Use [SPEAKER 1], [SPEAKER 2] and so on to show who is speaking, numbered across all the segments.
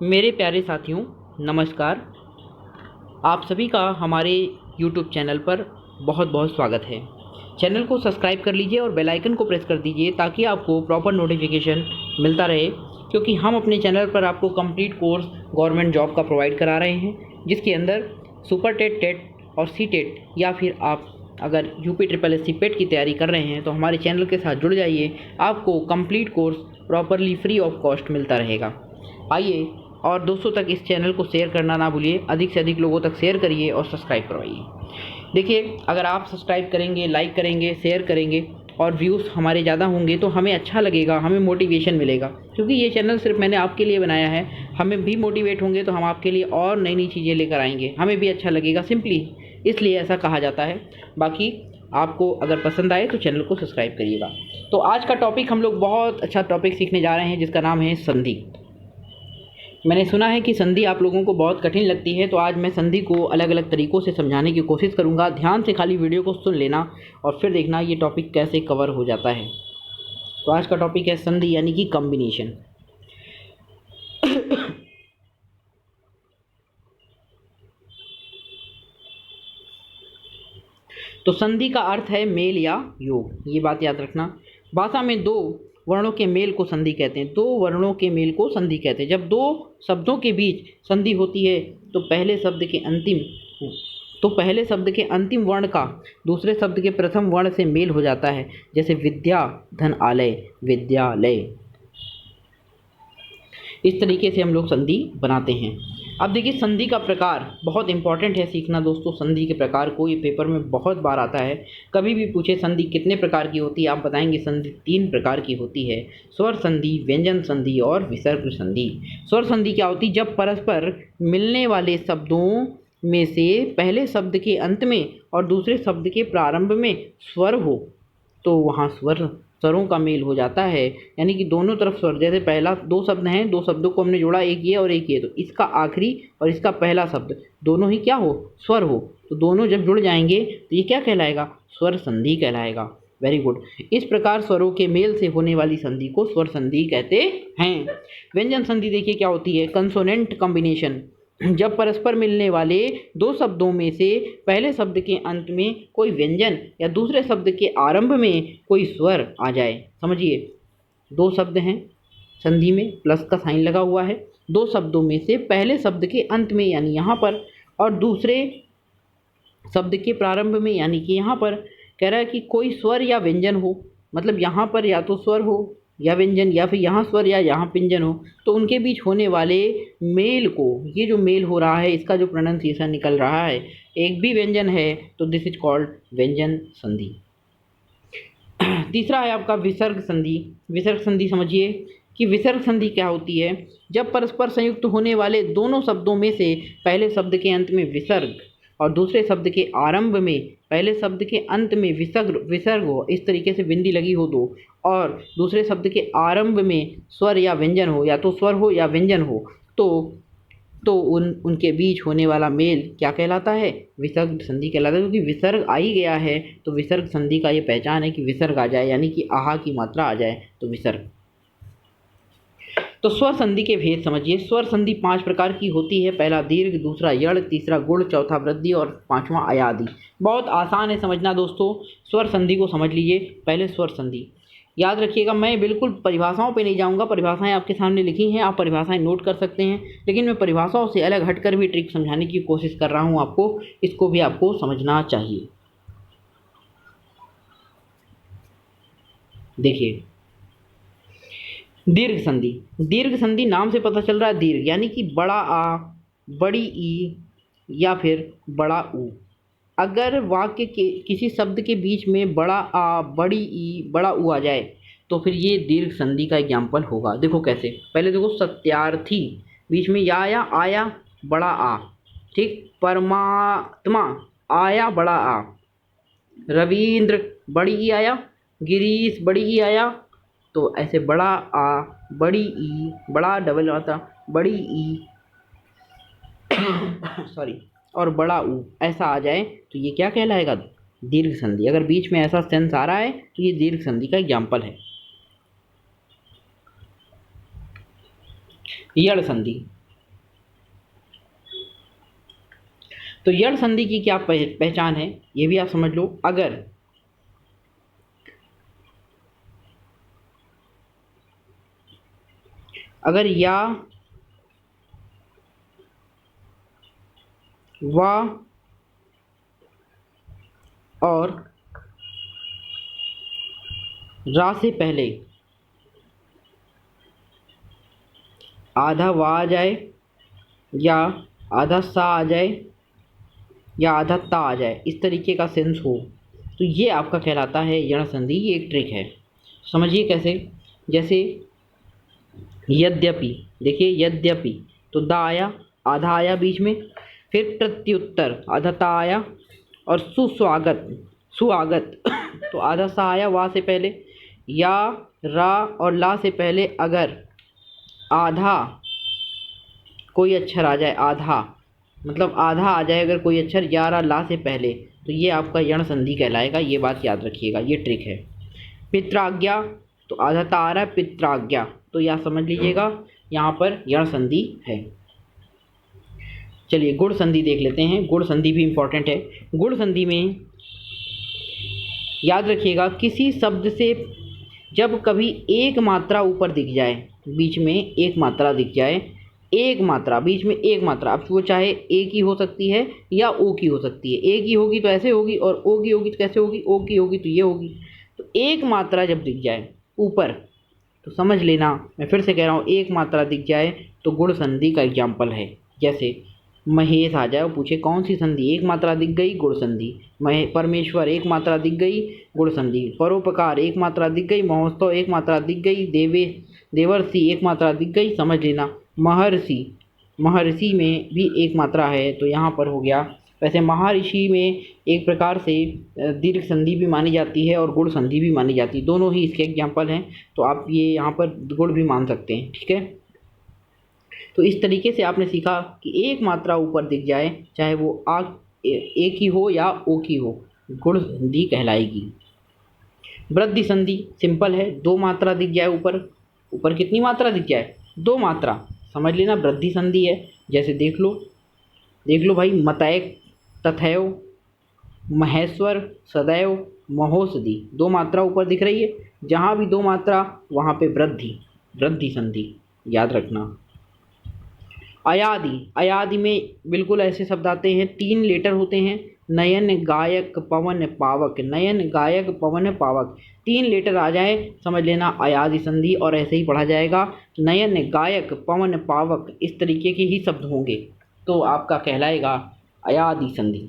[SPEAKER 1] मेरे प्यारे साथियों, नमस्कार। आप सभी का हमारे YouTube चैनल पर बहुत बहुत स्वागत है। चैनल को सब्सक्राइब कर लीजिए और बेल आइकन को प्रेस कर दीजिए ताकि आपको प्रॉपर नोटिफिकेशन मिलता रहे, क्योंकि हम अपने चैनल पर आपको कंप्लीट कोर्स गवर्नमेंट जॉब का प्रोवाइड करा रहे हैं, जिसके अंदर सुपर टेट, टेट और सी टेट, या फिर आप अगर यूपी ट्रिपल एस सी पेट की तैयारी कर रहे हैं तो हमारे चैनल के साथ जुड़ जाइए। आपको complete course properly free of cost मिलता रहेगा। आइए और दोस्तों तक इस चैनल को शेयर करना ना भूलिए। अधिक से अधिक लोगों तक शेयर करिए और सब्सक्राइब करवाइए। देखिए, अगर आप सब्सक्राइब करेंगे, लाइक करेंगे, शेयर करेंगे और व्यूज़ हमारे ज़्यादा होंगे तो हमें अच्छा लगेगा, हमें मोटिवेशन मिलेगा, क्योंकि ये चैनल सिर्फ मैंने आपके लिए बनाया है। हमें भी मोटिवेट होंगे तो हम आपके लिए और नई नई चीज़ें लेकर आएंगे, हमें भी अच्छा लगेगा, सिंपली इसलिए ऐसा कहा जाता है। बाकी आपको अगर पसंद आए तो चैनल को सब्सक्राइब करिएगा। तो आज का टॉपिक, हम लोग बहुत अच्छा टॉपिक सीखने जा रहे हैं जिसका नाम है संधि। मैंने सुना है कि संधि आप लोगों को बहुत कठिन लगती है, तो आज मैं संधि को अलग अलग तरीक़ों से समझाने की कोशिश करूंगा। ध्यान से खाली वीडियो को सुन लेना और फिर देखना ये टॉपिक कैसे कवर हो जाता है। तो आज का टॉपिक है संधि, यानी कि कॉम्बिनेशन। तो संधि का अर्थ है मेल या योग, ये बात याद रखना। भाषा में दो वर्णों के मेल को संधि कहते हैं। दो वर्णों के मेल को संधि कहते हैं। जब दो शब्दों के बीच संधि होती है तो पहले शब्द के अंतिम वर्ण का दूसरे शब्द के प्रथम वर्ण से मेल हो जाता है। जैसे विद्या, धन, आलय, विद्यालय। इस तरीके से हम लोग संधि बनाते हैं। अब देखिए, संधि का प्रकार बहुत इंपॉर्टेंट है सीखना दोस्तों। संधि के प्रकार को ये पेपर में बहुत बार आता है। कभी भी पूछे संधि कितने प्रकार की होती है, आप बताएंगे संधि 3 प्रकार की होती है: स्वर संधि, व्यंजन संधि और विसर्ग संधि। स्वर संधि क्या होती है? जब परस्पर मिलने वाले शब्दों में से पहले शब्द के अंत में और दूसरे शब्द के प्रारंभ में स्वर हो तो वहाँ स्वरों का मेल हो जाता है, यानी कि दोनों तरफ स्वर। जैसे पहला दो शब्द हैं, दो शब्दों को हमने जोड़ा, एक ये और एक ये, तो इसका आखिरी और इसका पहला शब्द दोनों ही क्या हो? स्वर हो। तो दोनों जब जुड़ जाएंगे तो ये क्या कहलाएगा? स्वर संधि कहलाएगा। Very good. इस प्रकार स्वरों के मेल से होने वाली संधि को स्वर संधि कहते हैं। व्यंजन संधि देखिए क्या होती है? Consonant combination. जब परस्पर मिलने वाले दो शब्दों में से पहले शब्द के अंत में कोई व्यंजन या दूसरे शब्द के आरंभ में कोई स्वर आ जाए। समझिए, दो शब्द हैं, संधि में प्लस का साइन लगा हुआ है। दो शब्दों में से पहले शब्द के अंत में, यानी यहाँ पर, और दूसरे शब्द के प्रारंभ में, यानी कि यहाँ पर, कह रहा है कि कोई स्वर या व्यंजन हो। मतलब यहाँ पर या तो स्वर हो या व्यंजन, या फिर यहाँ स्वर या यहाँ व्यंजन हो, तो उनके बीच होने वाले मेल को, ये जो मेल हो रहा है, इसका जो प्रोनाउंसिएशन निकल रहा है, एक भी व्यंजन है तो दिस इज कॉल्ड व्यंजन संधि। तीसरा है आपका विसर्ग संधि। विसर्ग संधि समझिए कि विसर्ग संधि क्या होती है? जब परस्पर संयुक्त होने वाले दोनों शब्दों में से पहले शब्द के अंत में विसर्ग और दूसरे शब्द के आरंभ में पहले शब्द के अंत में विसर्ग हो, इस तरीके से बिंदी लगी हो दो, और दूसरे शब्द के आरंभ में स्वर या व्यंजन हो, या तो स्वर हो या व्यंजन हो, तो उनके बीच होने वाला मेल क्या कहलाता है? विसर्ग संधि कहलाता है। क्योंकि विसर्ग आ ही गया है तो विसर्ग संधि का ये पहचान है कि विसर्ग आ जाए, यानी कि आहा की मात्रा आ जाए तो विसर्ग। तो स्वर संधि के भेद समझिए। स्वर संधि 5 प्रकार की होती है। पहला दीर्घ, दूसरा यड़, तीसरा गुण, चौथा वृद्धि और पांचवा अयादि। बहुत आसान है समझना दोस्तों। स्वर संधि को समझ लीजिए। पहले स्वर संधि याद रखिएगा, मैं बिल्कुल परिभाषाओं पे नहीं जाऊंगा, परिभाषाएं आपके सामने लिखी हैं, आप परिभाषाएं नोट कर सकते हैं, लेकिन मैं परिभाषाओं से अलग हटकर भी ट्रिक समझाने की कोशिश कर रहा हूं आपको। इसको भी आपको समझना चाहिए। देखिए, दीर्घ संधि। दीर्घ संधि नाम से पता चल रहा है, दीर्घ यानी कि बड़ा आ, बड़ी ई या फिर बड़ा ऊ। अगर वाक्य के किसी शब्द के बीच में बड़ा आ, बड़ी ई, बड़ा ऊ आ जाए तो फिर ये दीर्घ संधि का एग्जाम्पल होगा। देखो कैसे? पहले देखो, सत्यार्थी, बीच में या आया, बड़ा आ, ठीक। परमात्मा, आया, बड़ा आ। रविंद्र, बड़ी ई आया। गिरीश, बड़ी ई आया। तो ऐसे बड़ा आ, बड़ी ई, बड़ा डबल आता, बड़ी ई सॉरी, और बड़ा ऊ ऐसा आ जाए तो ये क्या कहलाएगा? दीर्घ संधि। अगर बीच में ऐसा सेंस आ रहा है तो ये दीर्घ संधि का एग्जाम्पल है। यड़ संधि। तो यण संधि की क्या पहचान है ये भी आप समझ लो। अगर या वा और रा से पहले आधा वा आ जाए या आधा सा आ जाए या आधा ता आ जाए, इस तरीके का सेंस हो, तो ये आपका कहलाता है यण संधि। ये एक ट्रिक है, समझिए कैसे। जैसे यद्यपि, देखिए यद्यपि, तो दा आया, आधा आया बीच में, फिर प्रत्युत्तर आधा ता आया, और सुस्वागत, सुआगत तो आधा सा आया वा से पहले, या रा और ला से पहले अगर आधा कोई अक्षर आ जाए, आधा मतलब आधा आ जाए अगर कोई अक्षर या रा ला से पहले, तो ये आपका यण संधि कहलाएगा। ये बात याद रखिएगा, ये ट्रिक है। पित्राज्ञा, तो आधा ता आ रहा है, पित्राज्ञा, तो यह समझ लीजिएगा यहाँ पर यण संधि है। चलिए गुण संधि देख लेते हैं। गुण संधि भी इम्पॉर्टेंट है। गुण संधि में याद रखिएगा, किसी शब्द से जब कभी एक मात्रा ऊपर दिख जाए, बीच में एक मात्रा दिख जाए, एक मात्रा बीच में, एक मात्रा, अब वो चाहे ए की हो सकती है या ओ की हो सकती है। ए की होगी तो ऐसे होगी, और ओ की होगी तो कैसे होगी, ओ की होगी तो ये होगी। तो एक मात्रा जब दिख जाए ऊपर, तो समझ लेना, मैं फिर से कह रहा हूँ, एक मात्रा दिख जाए तो गुण संधि का एग्जाम्पल है। जैसे महेश आ जाए और पूछे कौन सी संधि, एक मात्रा दिख गई, गुण संधि। परमेश्वर, एक मात्रा दिख गई, गुण संधि। परोपकार, एक मात्रा दिख गई। महोत्सव, एक मात्रा दिख गई। देवर्षि, एक मात्रा दिख गई, समझ लेना। महर्षि, महर्षि में भी एक मात्रा है, तो यहाँ पर हो गया। वैसे महर्षि में एक प्रकार से दीर्घ संधि भी मानी जाती है और गुण संधि भी मानी जाती है, दोनों ही इसके एग्जाम्पल हैं, तो आप ये यहाँ पर गुण भी मान सकते हैं, ठीक है। तो इस तरीके से आपने सीखा कि एक मात्रा ऊपर दिख जाए, चाहे वो ए की हो या ओ की हो, गुण संधि कहलाएगी। वृद्धि संधि सिंपल है, दो मात्रा दिख जाए ऊपर, ऊपर कितनी मात्रा दिख जाए, दो मात्रा, समझ लेना वृद्धि संधि है। जैसे देख लो भाई, मतैक, तथैव, महेश्वर, सदैव, महोषधि, दो मात्रा ऊपर दिख रही है, जहाँ भी दो मात्रा वहाँ पे वृद्धि, वृद्धि संधि, याद रखना। अयादि, अयादि में बिल्कुल ऐसे शब्द आते हैं, तीन लेटर होते हैं, नयन गायक पवन पावक, नयन गायक पवन पावक, तीन लेटर आ जाए समझ लेना अयादि संधि, और ऐसे ही पढ़ा जाएगा, नयन गायक पवन पावक, इस तरीके के ही शब्द होंगे, तो आपका कहलाएगा अयादि संधि।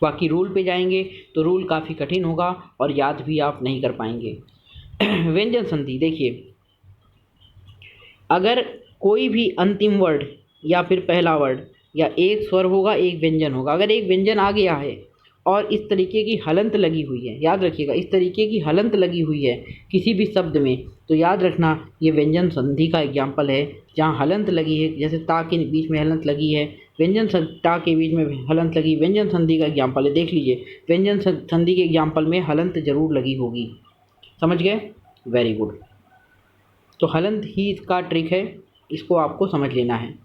[SPEAKER 1] बाकी रूल पे जाएंगे तो रूल काफ़ी कठिन होगा और याद भी आप नहीं कर पाएंगे। व्यंजन संधि देखिए, अगर कोई भी अंतिम वर्ड या फिर पहला वर्ड या एक स्वर होगा, एक व्यंजन होगा, अगर एक व्यंजन आ गया है और इस तरीके की हलंत लगी हुई है, याद रखिएगा इस तरीके की हलंत लगी हुई है किसी भी शब्द में, तो याद रखना ये व्यंजन संधि का एग्जाम्पल है। जहाँ हलंत लगी है, जैसे ता के बीच में हलंत लगी है, व्यंजन ता के बीच में हलंत लगी, व्यंजन संधि का एग्जाम्पल है। देख लीजिए, व्यंजन संधि के एग्जाम्पल में हलंत जरूर लगी होगी, समझ गए, वेरी गुड। तो हलंत ही इसका ट्रिक है, इसको आपको समझ लेना है।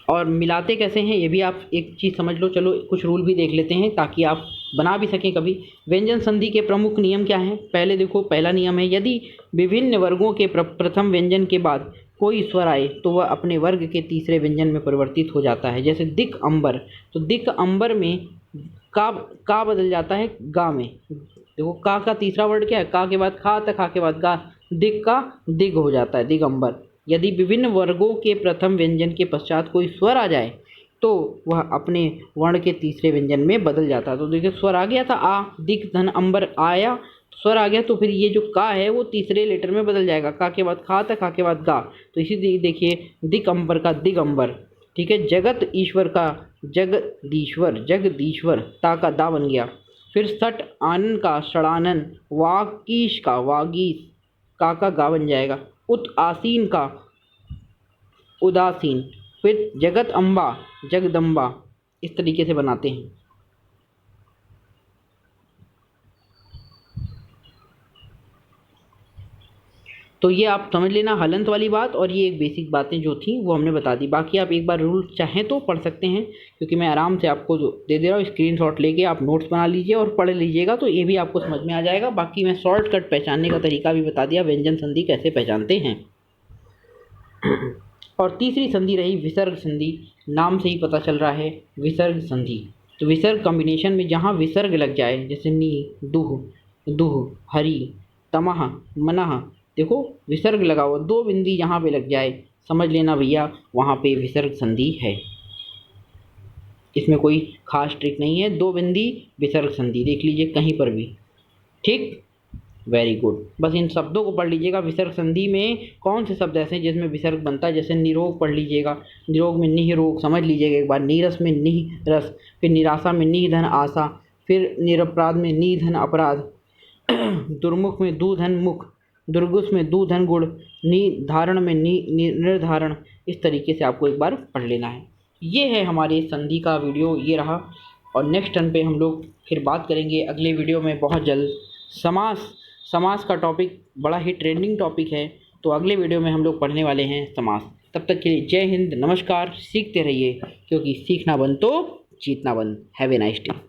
[SPEAKER 1] और मिलाते कैसे हैं ये भी आप एक चीज़ समझ लो। चलो कुछ रूल भी देख लेते हैं ताकि आप बना भी सकें कभी। व्यंजन संधि के प्रमुख नियम क्या हैं, पहले देखो, पहला नियम है, यदि विभिन्न वर्गों के प्रथम व्यंजन के बाद कोई स्वर आए तो वह अपने वर्ग के तीसरे व्यंजन में परिवर्तित हो जाता है। जैसे दिक अंबर, तो दिक अंबर में का बदल जाता है गा में। देखो का तीसरा वर्ड क्या है, का के बाद खा था, खा के बाद गा, दिक का दिग हो जाता है, दिगंबर। यदि विभिन्न वर्गों के प्रथम व्यंजन के पश्चात कोई स्वर आ जाए तो वह अपने वर्ण के तीसरे व्यंजन में बदल जाता है। तो देखिए स्वर आ गया था आ, दिक धन अंबर आया, स्वर आ गया, तो फिर ये जो का है वो तीसरे लेटर में बदल जाएगा, का के बाद खा था, खा के बाद गा, तो इसी देखिए दिक अंबर का दिगंबर, ठीक है। जगत ईश्वर का जगदीश्वर, जगदीश्वर, ता का दा बन गया। फिर सट आनन का षडानन, वागीश का वागीश, का गा बन जाएगा। उत आसीन का उदासीन, फिर जगत अम्बा जगदम्बा, इस तरीके से बनाते हैं। तो ये आप समझ लेना हलंत वाली बात, और ये एक बेसिक बातें जो थी वो हमने बता दी। बाकी आप एक बार रूल चाहें तो पढ़ सकते हैं, क्योंकि मैं आराम से आपको जो दे दे रहा हूँ, स्क्रीनशॉट लेके आप नोट्स बना लीजिए और पढ़ लीजिएगा, तो ये भी आपको समझ में आ जाएगा। बाकी मैं शॉर्टकट पहचानने का तरीका भी बता दिया, व्यंजन संधि कैसे पहचानते हैं। और तीसरी संधि रही विसर्ग संधि। नाम से ही पता चल रहा है विसर्ग संधि। तो विसर्ग कॉम्बिनेशन में जहाँ विसर्ग लग जाए, जैसे नी, दुह, दुह, हरि, तमह, मनः, देखो विसर्ग लगा हुआ, दो बिंदी जहाँ पे लग जाए समझ लेना भैया वहाँ पे विसर्ग संधि है। इसमें कोई खास ट्रिक नहीं है, दो बिंदी विसर्ग संधि देख लीजिए कहीं पर भी। ठीक, वेरी गुड। बस इन शब्दों को पढ़ लीजिएगा। विसर्ग संधि में कौन से शब्द ऐसे हैं जिसमें विसर्ग बनता है, जैसे निरोग पढ़ लीजिएगा, निरोग में निह रोग समझ लीजिएगा एक बार, नीरस में निह रस, फिर निराशा में निह धन आशा, फिर निरपराध में नी धन अपराध, दुर्मुख में दू धन मुख, दुर्गुस में दू धन गुण, निर्धारण में निर्धारण। इस तरीके से आपको एक बार पढ़ लेना है। ये है हमारे संधि का वीडियो, ये रहा। और नेक्स्ट टर्न पे हम लोग फिर बात करेंगे अगले वीडियो में बहुत जल्द। समास, समास का टॉपिक बड़ा ही ट्रेंडिंग टॉपिक है, तो अगले वीडियो में हम लोग पढ़ने वाले हैं समास। तब तक के लिए जय हिंद, नमस्कार। सीखते रहिए, क्योंकि सीखना बंद तो जीतना बंद। Have a nice day.